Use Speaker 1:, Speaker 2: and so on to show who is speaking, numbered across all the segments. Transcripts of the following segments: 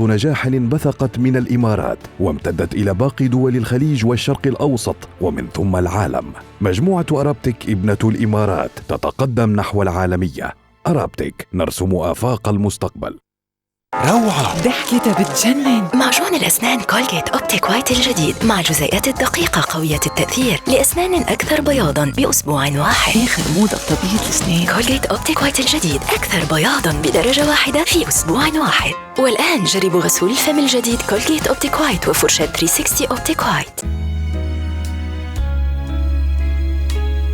Speaker 1: نجاح انبثقت من الإمارات وامتدت إلى باقي دول الخليج والشرق الأوسط ومن ثم العالم. مجموعة أرابتك ابنة الإمارات تتقدم نحو العالمية. أرابتك، نرسم آفاق المستقبل.
Speaker 2: روعة،
Speaker 3: ضحكتها بتجنن.
Speaker 4: معجون الأسنان كولجيت أوبتيك وايت الجديد مع جزيئات الدقيقة قوية التأثير لأسنان أكثر بياضاً بأسبوع واحد.
Speaker 3: آخر موضة بتبييض الأسنان.
Speaker 4: كولجيت أوبتيك وايت الجديد أكثر بياضاً بدرجة واحدة في أسبوع واحد. والآن جربوا غسول الفم الجديد كولجيت أوبتيك وايت وفرشاة 360 أوبتيك وايت.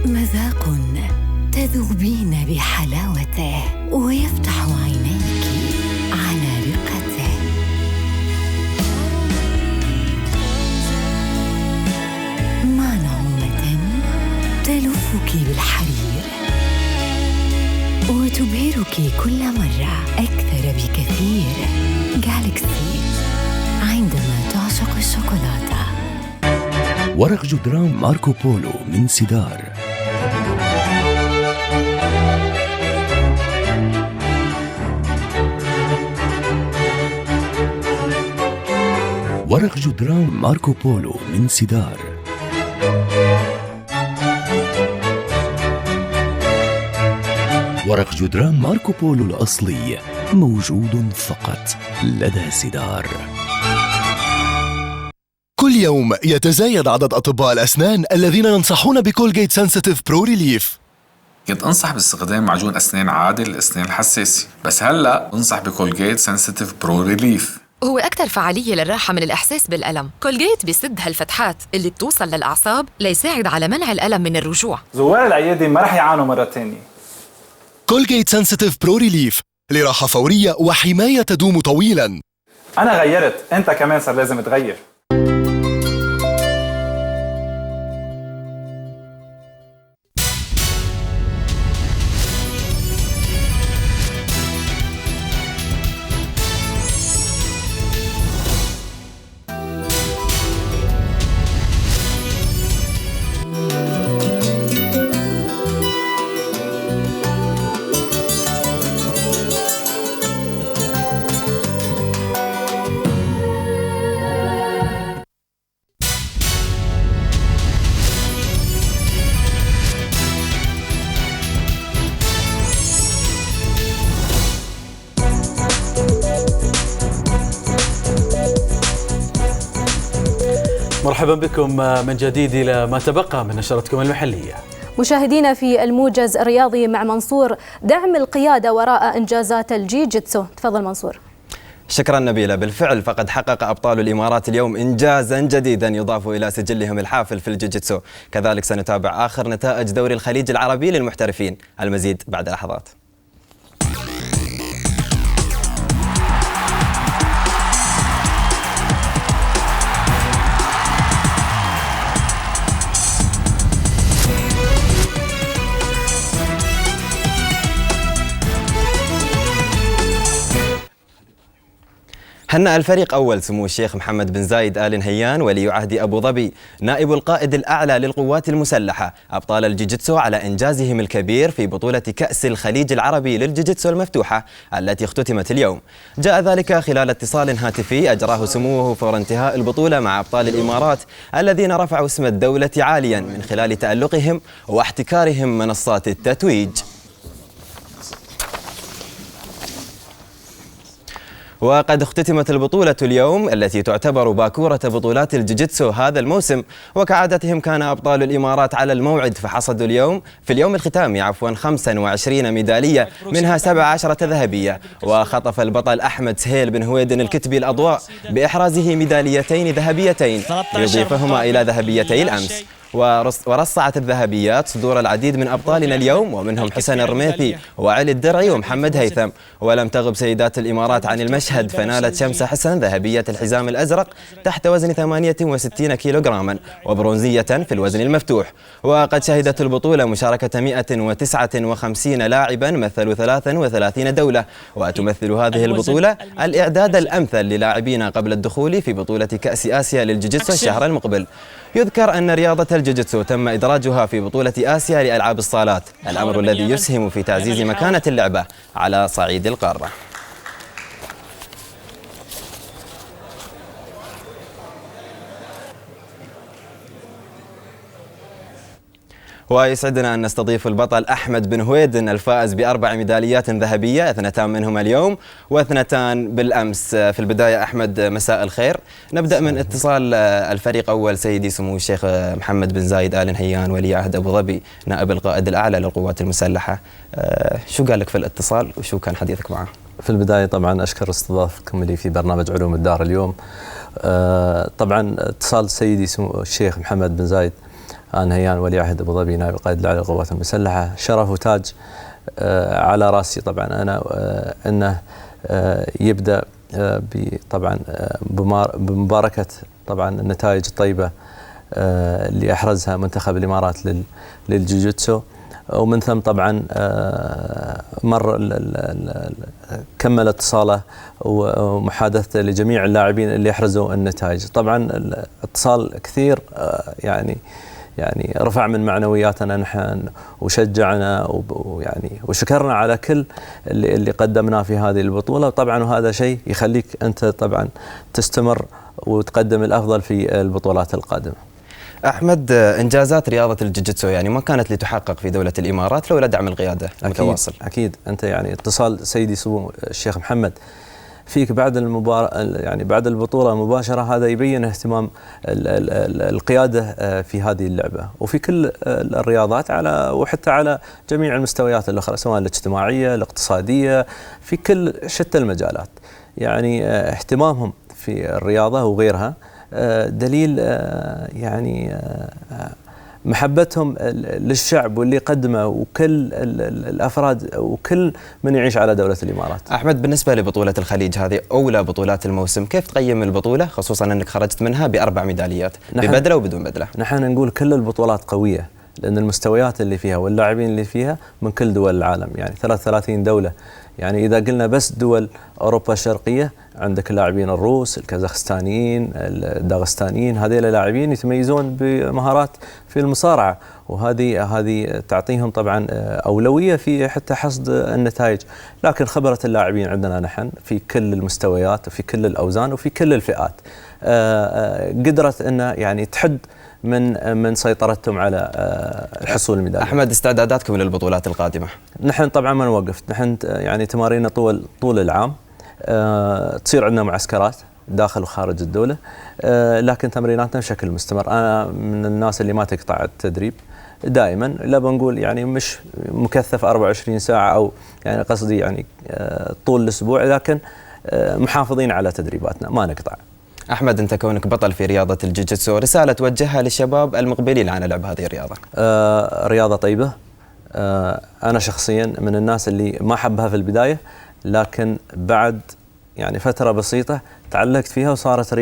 Speaker 5: مذاق تذوبين بحلاوته ويفتح عينيك على رقته. مع نعومة تلفك بالحرير وتبهرك كل مرة أكثر بكثير. جالكسي، عندما تعشق الشوكولاتة.
Speaker 2: ورق جدران ماركو بولو من سيدار. ورق جدران ماركو بولو من سيدار. ورق جدران ماركو بولو الأصلي موجود فقط لدى سيدار.
Speaker 6: كل يوم يتزايد عدد أطباء الأسنان الذين ينصحون بكولجيت سنسيتيف برو ريليف.
Speaker 7: كنت أنصح باستخدام معجون أسنان عادي للأسنان الحساسة، بس هلأ أنصح بكولجيت سنسيتيف برو ريليف.
Speaker 8: هو أكثر فعالية للراحة من الإحساس بالألم. كولجيت بيسد هالفتحات اللي بتوصل للأعصاب ليساعد على منع الألم من الرجوع.
Speaker 9: زوار العيادة ما رح يعانوا مرة تانية.
Speaker 6: كولجيت سنسيتيف برو ريليف لراحة فورية وحماية تدوم طويلاً.
Speaker 9: أنا غيرت، أنت كمان صار لازم تغير.
Speaker 10: مرحبا بكم من جديد إلى ما تبقى من نشرتكم المحلية.
Speaker 11: مشاهدينا في الموجز الرياضي مع منصور، دعم القيادة وراء إنجازات الجيجيتسو. تفضل منصور.
Speaker 12: شكرا نبيلة. بالفعل فقد حقق أبطال الإمارات اليوم إنجازا جديدا يضاف إلى سجلهم الحافل في الجيجيتسو. كذلك سنتابع آخر نتائج دوري الخليج العربي للمحترفين. المزيد بعد لحظات. هنأ الفريق أول سمو الشيخ محمد بن زايد آل نهيان ولي عهد أبو ظبي نائب القائد الأعلى للقوات المسلحة أبطال الجيجيتسو على إنجازهم الكبير في بطولة كأس الخليج العربي للجيجيتسو المفتوحة التي اختتمت اليوم. جاء ذلك خلال اتصال هاتفي أجراه سموه فور انتهاء البطولة مع أبطال الإمارات الذين رفعوا اسم الدولة عاليا من خلال تألقهم واحتكارهم منصات التتويج. وقد اختتمت البطولة اليوم التي تعتبر باكورة بطولات الجيجيتسو هذا الموسم، وكعادتهم كان أبطال الإمارات على الموعد فحصدوا في اليوم الختامي 25 ميدالية منها 17 ذهبية. وخطف البطل أحمد سهيل بن هويدن الكتبي الأضواء بإحرازه ميداليتين ذهبيتين يضيفهما إلى ذهبيتي الأمس. ورصعت الذهبيات صدور العديد من أبطالنا اليوم ومنهم حسن الرميثي وعلي الدرعي ومحمد هيثم. ولم تغب سيدات الإمارات عن المشهد فنالت شمس حسن ذهبية الحزام الأزرق تحت وزن 68 كيلوغراما وبرونزية في الوزن المفتوح. وقد شهدت البطولة مشاركة 159 لاعبا مثلوا 33 دولة. وتمثل هذه البطولة الإعداد الأمثل للاعبين قبل الدخول في بطولة كأس آسيا للجيجيتسو الشهر المقبل. يذكر أن رياضة الجيجيتسو تم إدراجها في بطولة آسيا لألعاب الصالات، الأمر الذي يسهم في تعزيز مكانة اللعبة على صعيد القارة. ويسعدنا أن نستضيف البطل أحمد بن هويدن الفائز ب4 ميداليات ذهبية، 2 منهم اليوم و2 بالأمس. في البداية أحمد مساء الخير. نبدأ من اتصال الفريق أول سيدي سمو الشيخ محمد بن زايد آل نهيان ولي عهد أبو ظبي نائب القائد الأعلى للقوات المسلحة. شو قال لك في الاتصال وشو كان حديثك معه؟
Speaker 13: في البداية طبعا أشكر استضافتكم لي في برنامج علوم الدار اليوم. طبعا اتصال سيدي سمو الشيخ محمد بن زايد آل نهيان ولي عهد أبو ظبي نائب القائد الأعلى للقوات المسلحة شرف وتاج على راسي. طبعا أنا أنه يبدأ طبعا بمباركة طبعا النتائج الطيبة اللي أحرزها منتخب الإمارات للجوجيتسو، ومن ثم طبعا كمل اتصاله ومحادثته لجميع اللاعبين اللي احرزوا النتائج. طبعا الاتصال كثير يعني رفع من معنوياتنا نحن وشجعنا وشكرنا على كل اللي قدمناه في هذه البطولة. طبعا وهذا شيء يخليك أنت طبعا تستمر وتقدم الأفضل في البطولات القادمة.
Speaker 12: أحمد، إنجازات رياضة الجوجيتسو يعني ما كانت لتحقق في دولة الإمارات لولا دعم القيادة المتواصل.
Speaker 13: أكيد أنت يعني اتصال سيدي سمو الشيخ محمد فيك بعد بعد البطولة مباشرة، هذا يبين اهتمام القيادة في هذه اللعبة وفي كل الرياضات وحتى على جميع المستويات الأخرى سواء الاجتماعية الاقتصادية في كل شتى المجالات. يعني اهتمامهم في الرياضة وغيرها دليل يعني محبتهم للشعب واللي قدمه وكل الأفراد وكل من يعيش على دولة الإمارات.
Speaker 12: أحمد، بالنسبة لبطولة الخليج هذه أولى بطولات الموسم، كيف تقيم البطولة خصوصا أنك خرجت منها ب4 ميداليات ببدلة وبدون بدلة؟
Speaker 13: نحن نقول كل البطولات قوية لأن المستويات اللي فيها واللاعبين اللي فيها من كل دول العالم، يعني 33 دولة. يعني إذا قلنا بس دول أوروبا الشرقية عندك اللاعبين الروس، الكازاخستانيين، الداغستانيين، هذول لاعبين يتميزون بمهارات في المصارعة، وهذه تعطيهم طبعا أولوية في حتى حصد النتائج. لكن خبرة اللاعبين عندنا نحن في كل المستويات وفي كل الأوزان وفي كل الفئات قدرت أنه يعني تحد من سيطرتهم على الحصول الميدالية.
Speaker 12: أحمد، استعداداتكم للبطولات القادمة؟
Speaker 13: نحن طبعا ما نوقف، نحن يعني تماريننا طول العام، تصير عندنا معسكرات داخل وخارج الدولة، لكن تمريناتنا بشكل مستمر. أنا من الناس اللي ما تقطع التدريب دائما، لا بنقول يعني مش مكثف 24 ساعة أو يعني قصدي يعني طول الأسبوع، لكن محافظين على تدريباتنا ما نقطع.
Speaker 12: أحمد، أنت كونك بطل في رياضة الجوجيتسو، رسالة توجهها للشباب المقبلين على لعب هذه الرياضة؟
Speaker 13: رياضة طيبة. أنا شخصيا من الناس اللي ما حبها في البداية، لكن بعد يعني فترة بسيطة تعلقت فيها وصارت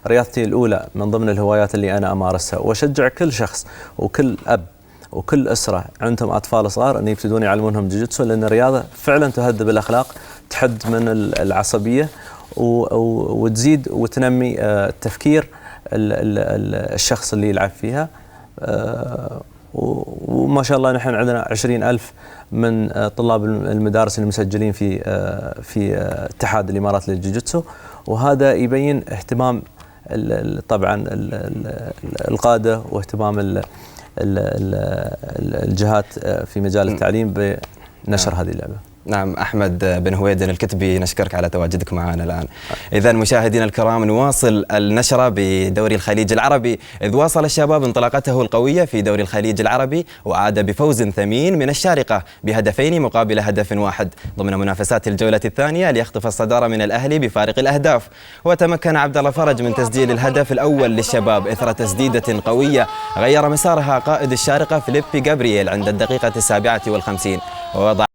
Speaker 13: رياضتي الأولى من ضمن الهوايات اللي أنا أمارسها. وأشجع كل شخص وكل أب وكل أسرة عندهم أطفال صغار أن يبتدون يعلمونهم جوجيتسو، لأن الرياضة فعلا تهذب الأخلاق، تحد من العصبية وتزيد وتنمي التفكير الشخص اللي يلعب فيها. وما شاء الله نحن عندنا 20,000 من طلاب المدارس المسجلين في اتحاد الإمارات للجوجيتسو، وهذا يبين اهتمام طبعا القادة واهتمام الجهات في مجال التعليم بنشر هذه اللعبة.
Speaker 12: نعم، أحمد بن هويدن الكتبي، نشكرك على تواجدك معنا الآن. إذا مشاهدينا الكرام، نواصل النشرة بدوري الخليج العربي، إذ واصل الشباب انطلاقته القوية في دوري الخليج العربي وعاد بفوز ثمين من الشارقة ب2 مقابل هدف واحد ضمن منافسات الجولة الثانية ليخطف الصدارة من الأهلي بفارق الأهداف. وتمكن عبد الله فرج من تسجيل الهدف الأول للشباب إثر تسديدة قوية غير مسارها قائد الشارقة فيليبي جابرييل عند الدقيقة 57، ووضع